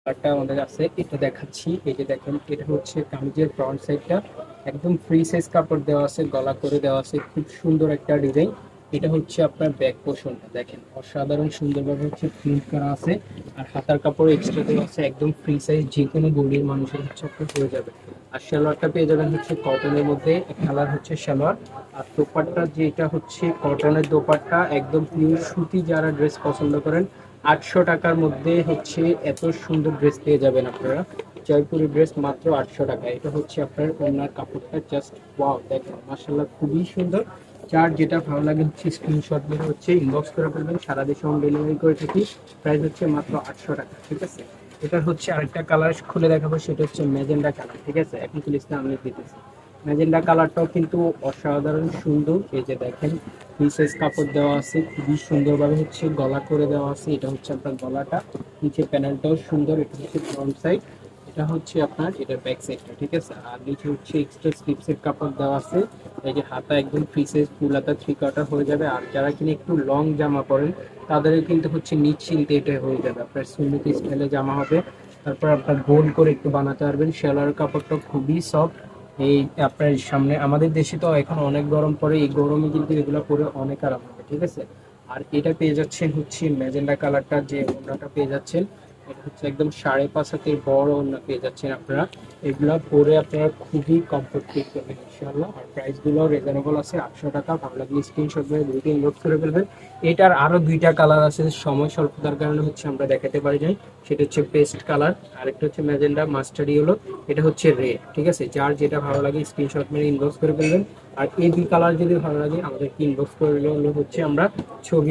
কালারটা আমাদের আছে, এটা দেখাচ্ছি। এই যে দেখেন, এটা হচ্ছে কামিজের ফ্রন্ট সাইডটা, একদম ফ্রি সাইজ কাপড় দেওয়া আছে, গলা করে দেওয়া আছে, খুব সুন্দর একটা ডিজাইন। এটা হচ্ছে আপনার ব্যাক পোর্শনটা, দেখেন অসাধারণ সুন্দরভাবে হচ্ছে প্রিন্ট করা আছে। আর হাতার কাপড় এক্সট্রা দেওয়া আছে, একদম ফ্রি সাইজ, যে কোনো বডির মানুষের হচ্ছে আপনার হয়ে যাবে। আর সালোয়ারটা পেয়ে যাবেন হচ্ছে কটনের মধ্যে, কালার হচ্ছে সালোয়ার। আর দোপাট্টা যেটা হচ্ছে কটনের দোপাট্টা, একদম পিওর সুতি। যারা ড্রেস পছন্দ করেন, 800 টাকার মধ্যে হচ্ছে এত সুন্দর ড্রেস পেয়ে যাবেন আপনারা। জয়পুরি ড্রেস মাত্র 800 টাকা। এটা হচ্ছে আপনার ওনার কাপড়টা, জাস্ট ওয়াও, দেখেন মাশাআল্লাহ খুবই সুন্দর। যার যেটা ভালো লাগে হচ্ছে স্ক্রিনশট মেরে হচ্ছে ইনবক্স করে ফেলবেন, সারা দেশে হোম ডেলিভারি করে থাকি। প্রাইস হচ্ছে মাত্র 800 টাকা, ঠিক আছে। এটার হচ্ছে আরেকটা কালার খুলে দেখাবো, সেটা হচ্ছে ম্যাজেন্ডা কালার, ঠিক আছে। এখন প্লিজটা আমি দিতেছি। ম্যাজেন্ডা কালারটাও কিন্তু অসাধারণ সুন্দর। এই যে দেখেন, পিসেস কাপড় দেওয়া আছে, খুবই সুন্দরভাবে হচ্ছে গলা করে দেওয়া আছে। এটা হচ্ছে আপনার গলাটা, নিচে প্যানেলটাও সুন্দর। এটা হচ্ছে ফ্রন্ট সাইড, এটা হচ্ছে আপনার এটা ব্যাক সাইডটা, ঠিক আছে। আর নিচে হচ্ছে এক্সট্রা স্লিপসের কাপড় দেওয়া আছে। এই যে হাতা একদম ফ্রি সাইজ, ফুল হাতা 3 কোয়ার্টার হয়ে যাবে। আর যারা কিনা একটু লং জামা পরেন, তাদের কিন্তু হচ্ছে নিশ্চিন্তে এটা হয়ে যাবে, আপনার সুন্নতি স্টাইলে জামা হবে। তারপর আপনার গোল করে একটু বানাতে পারবেন। সেলার কাপড়টা খুবই সফট। এই আপনার সামনে আমাদের দেশে তো এখন অনেক গরম পড়ে, এই গরমে কিন্তু এগুলো পরে অনেক আরাম হবে, ঠিক আছে। আর এটা পেয়ে যাচ্ছেন হচ্ছে ম্যাজেন্ডা কালারটা, যে ওড়নাটা পেয়ে যাচ্ছেন, এটা হচ্ছে একদম 5.5 হাতের বড় ওড়না পেয়ে যাচ্ছেন আপনারা। এগুলো পরে আপনারা খুবই কমফোর্ট ফিল করবেন ইনশাআল্লাহ। আর প্রাইসগুলো রিজনেবল আছে, 800 টাকা। ভালো লাগলে স্ক্রিনশট মেরে দুইটা ইনবক্স করে ফেলবেন। এটার আরো দুইটা কালার আছে, সময় স্বল্পতার কারণে হচ্ছে আমরা দেখাতে পারি নাই। সেটা হচ্ছে পেস্ট কালার, আরেকটা হচ্ছে ম্যাজেন্ডা মাস্টার্ড ইয়েলো, এটা হচ্ছে রেড, ঠিক আছে। যার যেটা ভালো লাগে স্ক্রিনশট মেরে ইনবক্স করে ফেলবেন। আর এই দুই কালার যদি ভালো লাগে আমাদেরকে ইনবক্স করে হচ্ছে আমরা ছবি